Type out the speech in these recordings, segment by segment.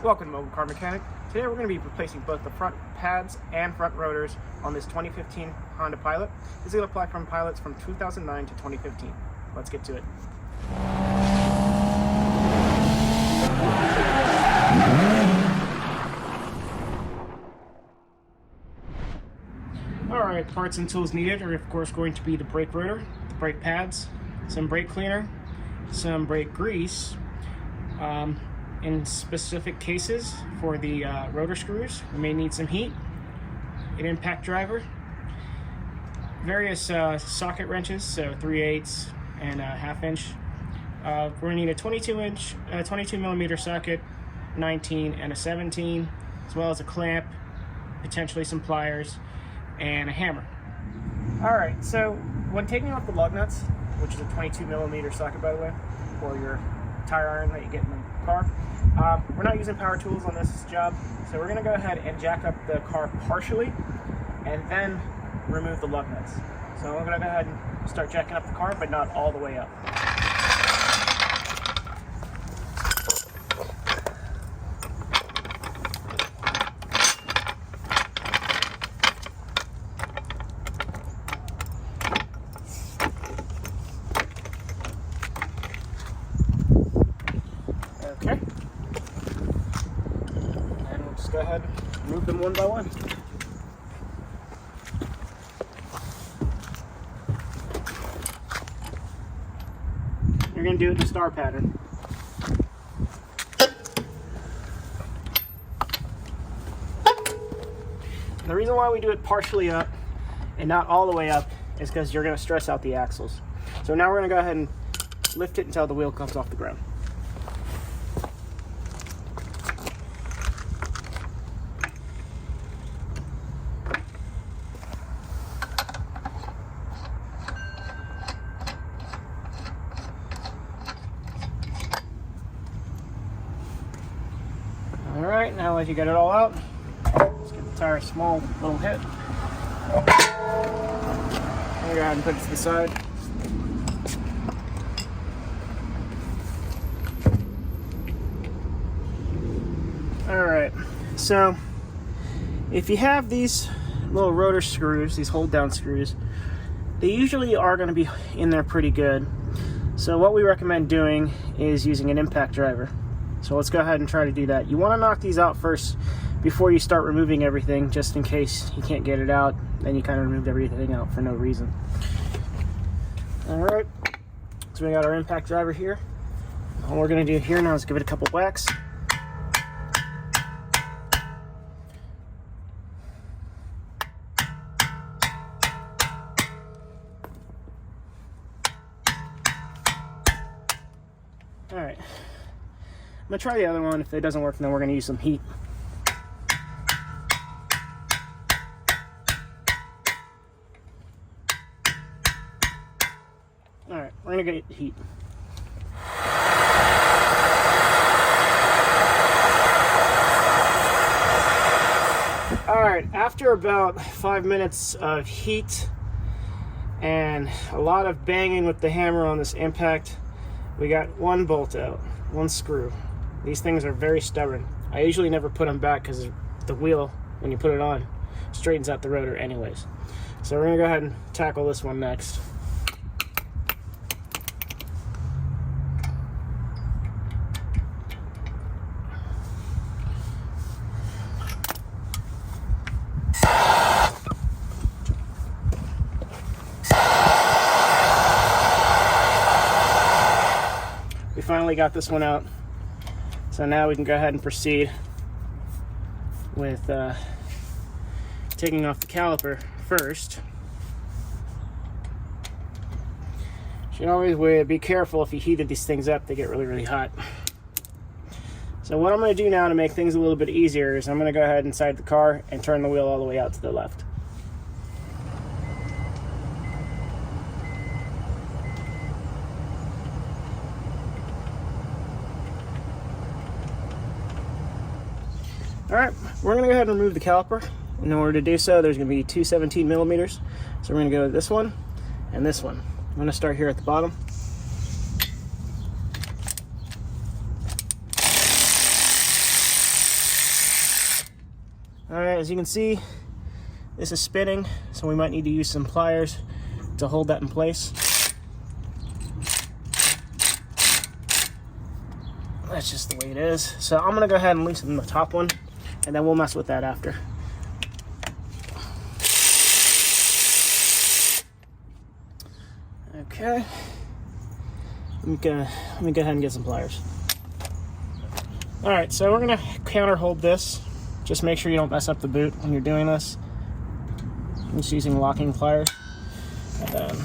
Welcome to Mobile Car Mechanic. Today we're going to be replacing both the front pads and front rotors on this 2015 Honda Pilot. This is going to apply from pilots from 2009 to 2015. Let's get to it. Alright, parts and tools needed are of course going to be the brake rotor, the brake pads, some brake cleaner, some brake grease. In specific cases, for the rotor screws, we may need some heat, an impact driver, various socket wrenches, so 3/8 and a 1/2 inch. We're going to need a 22 millimeter socket, 19 and a 17, as well as a clamp, potentially some pliers, and a hammer. Alright, so when taking off the lug nuts, which is a 22 millimeter socket by the way, for your tire iron that you get in the car, we're not using power tools on this job, so we're going to go ahead and jack up the car partially and then remove the lug nuts. So I'm going to go ahead and start jacking up the car, but not all the way up. Okay. And we'll just go ahead and move them one by one. You're going to do it in a star pattern. The reason why we do it partially up and not all the way up is because you're going to stress out the axles. So now we're going to go ahead and lift it until the wheel comes off the ground. Alright, now that you get it all out, let's give the tire a small little hit. I'm going to go ahead and put it to the side. Alright, so if you have these little rotor screws, these hold down screws, they usually are going to be in there pretty good. So what we recommend doing is using an impact driver. So let's go ahead and try to do that. You want to knock these out first before you start removing everything, just in case you can't get it out, then you kind of removed everything out for no reason. Alright, so we got our impact driver here. All we're going to do here now is give it a couple whacks. Alright, I'm going to try the other one. If it doesn't work, then we're going to use some heat. Alright, we're going to get heat. Alright, after about 5 minutes of heat and a lot of banging with the hammer on this impact, we got one bolt out, one screw. These things are very stubborn. I usually never put them back because the wheel, when you put it on, straightens out the rotor anyways. So we're going to go ahead and tackle this one next. We finally got this one out. So now we can go ahead and proceed with taking off the caliper first. You should always be careful if you heated these things up, they get really, really hot. So what I'm going to do now to make things a little bit easier is I'm going to go ahead inside the car and turn the wheel all the way out to the left. Alright, we're going to go ahead and remove the caliper. In order to do so, there's going to be two 17 millimeters. So we're going to go to this one and this one. I'm going to start here at the bottom. Alright, as you can see, this is spinning, so we might need to use some pliers to hold that in place. That's just the way it is. So I'm gonna go ahead and loosen the top one, and then we'll mess with that after. Okay. Let me go ahead and get some pliers. Alright, so we're gonna counter hold this. Just make sure you don't mess up the boot when you're doing this. I'm just using locking pliers. And then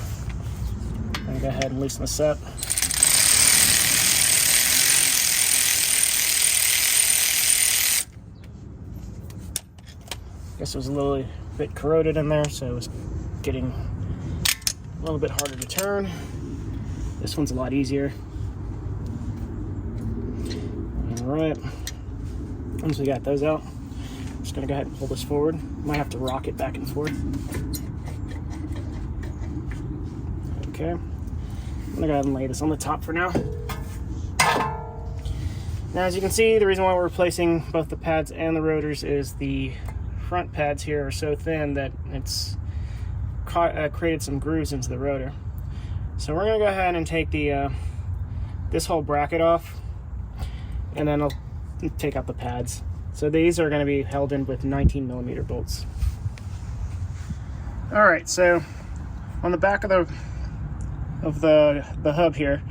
I'm gonna go ahead and loosen this up. Guess it was a little bit corroded in there, so it was getting a little bit harder to turn. This one's a lot easier. Alright, once we got those out, I'm just gonna go ahead and pull this forward. Might have to rock it back and forth. Okay, I'm gonna go ahead and lay this on the top for now. Now, as you can see, the reason why we're replacing both the pads and the rotors is the front pads here are so thin that it's created some grooves into the rotor. So we're gonna go ahead and take the this whole bracket off, and then I'll take out the pads. So these are gonna be held in with 19mm bolts. All right, so on the back of the hub here,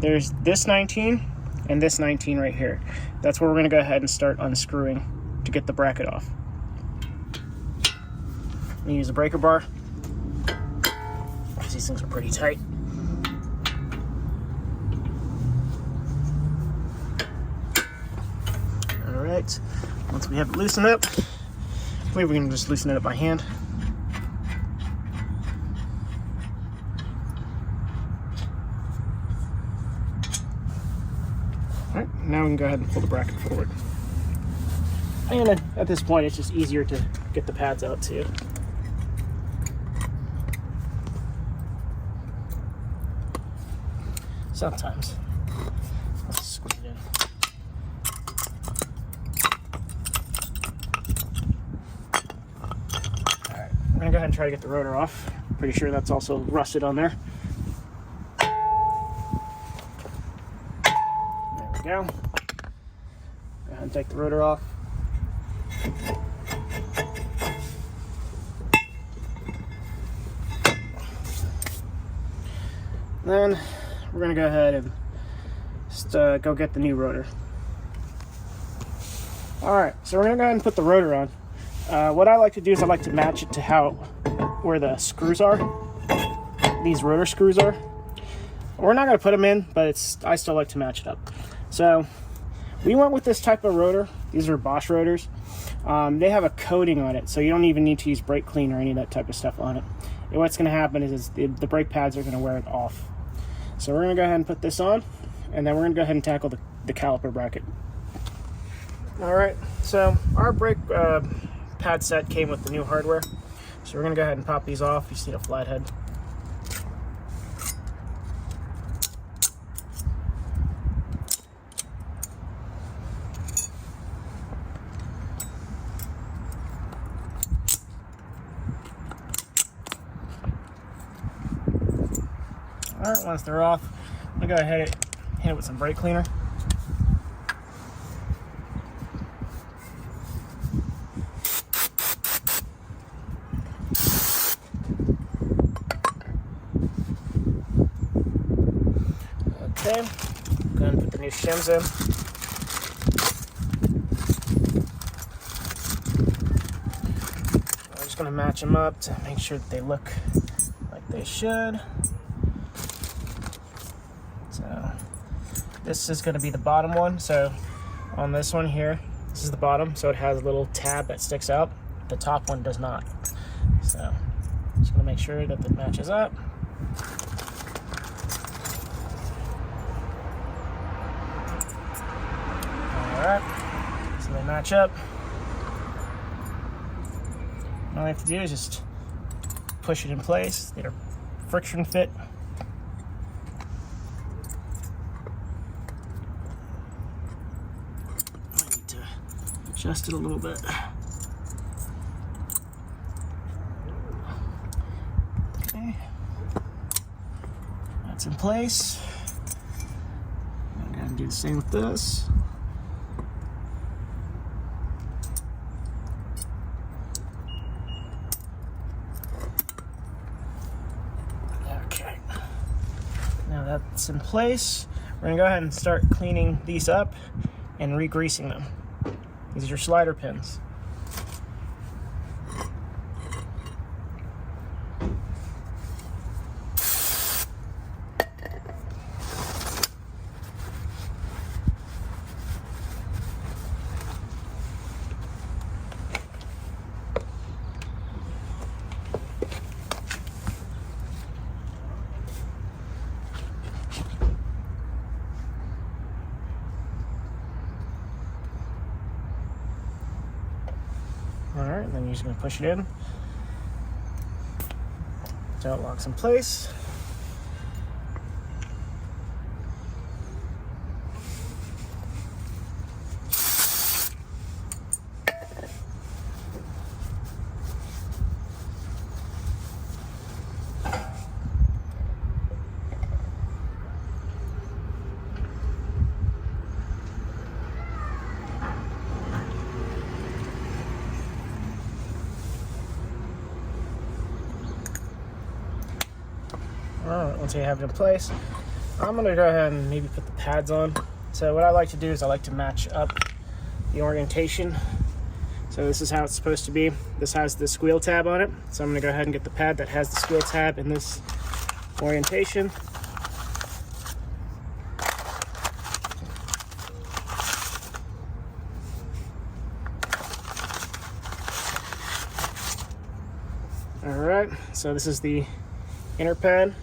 there's this 19 and this 19 right here. That's where we're gonna go ahead and start unscrewing to get the bracket off. I'm gonna use a breaker bar, because these things are pretty tight. All right, once we have it loosened up, maybe we can just loosen it up by hand. All right, now we can go ahead and pull the bracket forward. And at this point, it's just easier to get the pads out too. Sometimes. Let's squeeze it in. Alright, we're gonna go ahead and try to get the rotor off. Pretty sure that's also rusted on there. There we go. Go ahead and take the rotor off. Then we're gonna go ahead and just go get the new rotor. All right, so we're gonna go ahead and put the rotor on. What I like to do is I like to match it to where the screws are. These rotor screws are. We're not gonna put them in, but I still like to match it up. So we went with this type of rotor. These are Bosch rotors. They have a coating on it, so you don't even need to use brake clean or any of that type of stuff on it. And what's gonna happen is the brake pads are gonna wear it off. So we're gonna go ahead and put this on, and then we're gonna go ahead and tackle the caliper bracket. All right, so our brake pad set came with the new hardware. So we're gonna go ahead and pop these off. You see the flathead. All right, once they're off, I'm gonna go ahead and hit it with some brake cleaner. Okay, go ahead and put the new shims in. I'm just gonna match them up to make sure that they look like they should. So this is going to be the bottom one. So on this one here, this is the bottom, so it has a little tab that sticks out. The top one does not. So I'm just going to make sure that it matches up. Alright, so they match up. All I have to do is just push it in place. They're friction fit. I need to adjust it a little bit. place. I'm gonna do the same with this. Okay. Now that's in place, we're gonna go ahead and start cleaning these up and re-greasing them. These are your slider pins. Alright, and then you're just going to push it in until it locks in place. Alright, once you have it in place, I'm going to go ahead and maybe put the pads on. So what I like to do is I like to match up the orientation. So this is how it's supposed to be. This has the squeal tab on it. So I'm going to go ahead and get the pad that has the squeal tab in this orientation. Alright, so this is the inner pad.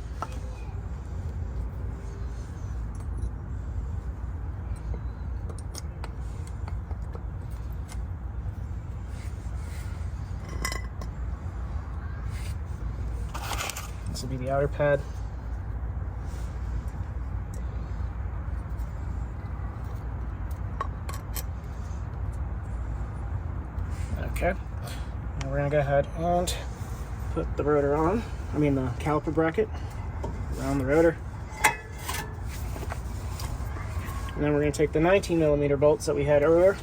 This will be the outer pad. Okay, and we're gonna go ahead and put the rotor on. I mean the caliper bracket around the rotor. And then we're gonna take the 19mm bolts that we had earlier,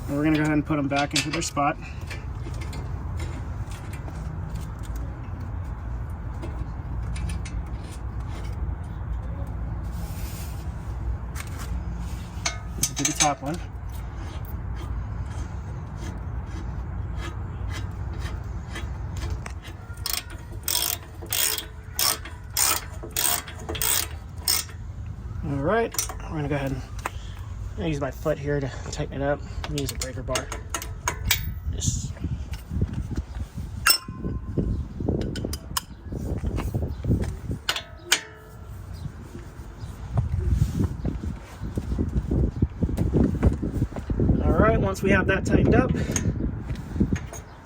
and we're gonna go ahead and put them back into their spot. To the top one. All right, we're gonna go ahead and use my foot here to tighten it up and use a breaker bar. Just once we have that tightened up,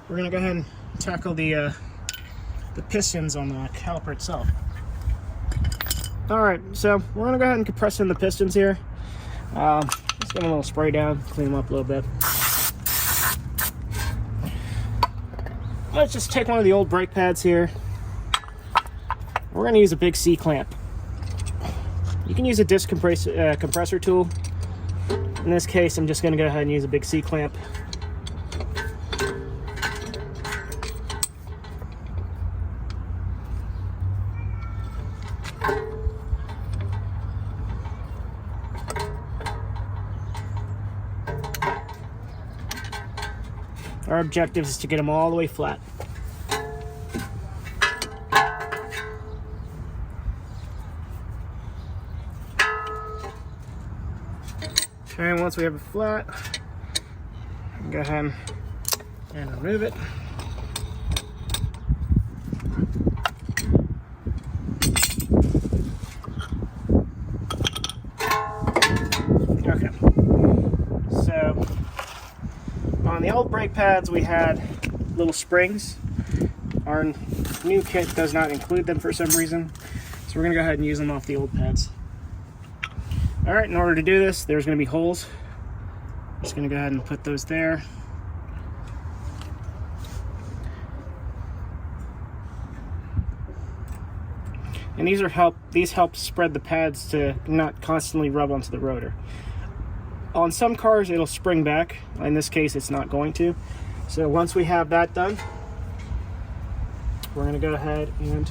we're going to go ahead and tackle the pistons on the caliper itself. Alright, so we're going to go ahead and compress in the pistons here. Just give them a little spray down, clean them up a little bit. Let's just take one of the old brake pads here. We're going to use a big C-clamp. You can use a disc compressor tool. In this case, I'm just going to go ahead and use a big C-clamp. Our objective is to get them all the way flat. Okay, once we have it flat, go ahead and remove it. Okay, so on the old brake pads we had little springs. Our new kit does not include them for some reason, so we're going to go ahead and use them off the old pads. Alright, in order to do this, there's going to be holes. I'm just going to go ahead and put those there. and these help spread the pads to not constantly rub onto the rotor. On some cars it'll spring back. In this case it's not going to. So once we have that done, we're going to go ahead and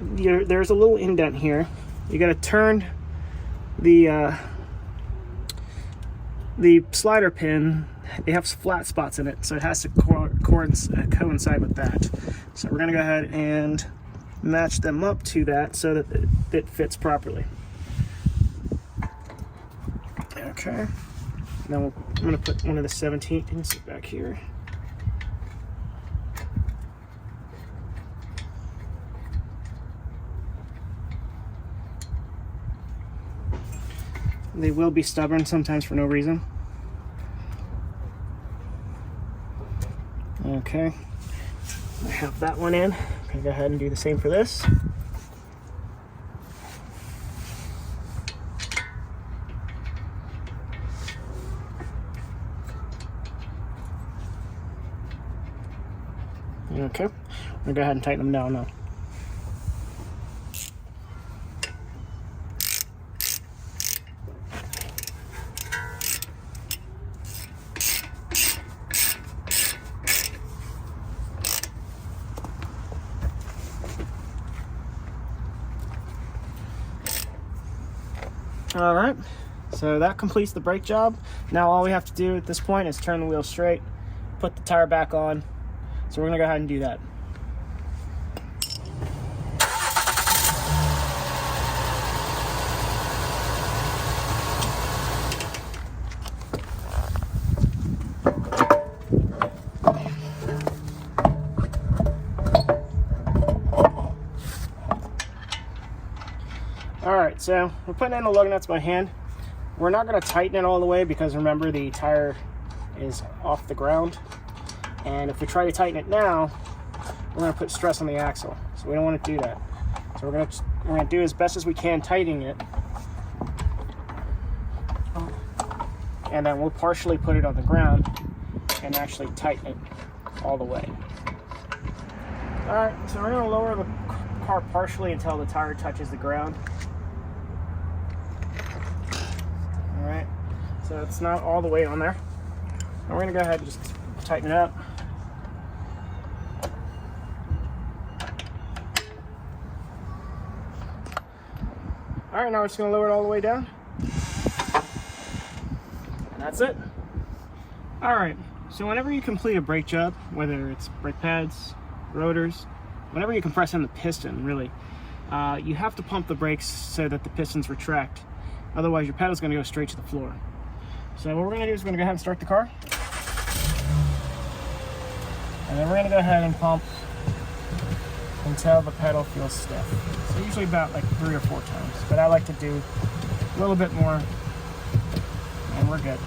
there's a little indent here. You got to turn the slider pin. They have flat spots in it, so it has to coincide with that. So we're going to go ahead and match them up to that so that it fits properly. Okay. Now I'm going to put one of the 17s back here. They will be stubborn sometimes for no reason. Okay, I have that one in. I'm gonna go ahead and do the same for this. Okay, I'm gonna go ahead and tighten them down now. All right, so that completes the brake job. Now all we have to do at this point is turn the wheel straight, put the tire back on. So we're gonna go ahead and do that. Alright, so we're putting in the lug nuts by hand. We're not going to tighten it all the way because remember the tire is off the ground. And if we try to tighten it now, we're going to put stress on the axle. So we don't want to do that. So we're going to do as best as we can tightening it. And then we'll partially put it on the ground and actually tighten it all the way. Alright, so we're going to lower the car partially until the tire touches the ground. Alright, so it's not all the way on there. And we're going to go ahead and just tighten it up. Alright, now we're just going to lower it all the way down. And that's it. Alright, so whenever you complete a brake job, whether it's brake pads, rotors, whenever you compress in the piston, really, you have to pump the brakes so that the pistons retract. Otherwise, your pedal's going to go straight to the floor. So what we're going to do is we're going to go ahead and start the car. And then we're going to go ahead and pump until the pedal feels stiff. So usually about like 3 or 4 times. But I like to do a little bit more, and we're good.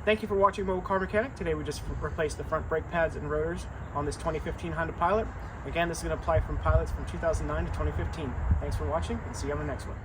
Thank you for watching Mobile Car Mechanic. Today we just replaced the front brake pads and rotors on this 2015 Honda Pilot. Again, this is going to apply from pilots from 2009 to 2015. Thanks for watching, and see you on the next one.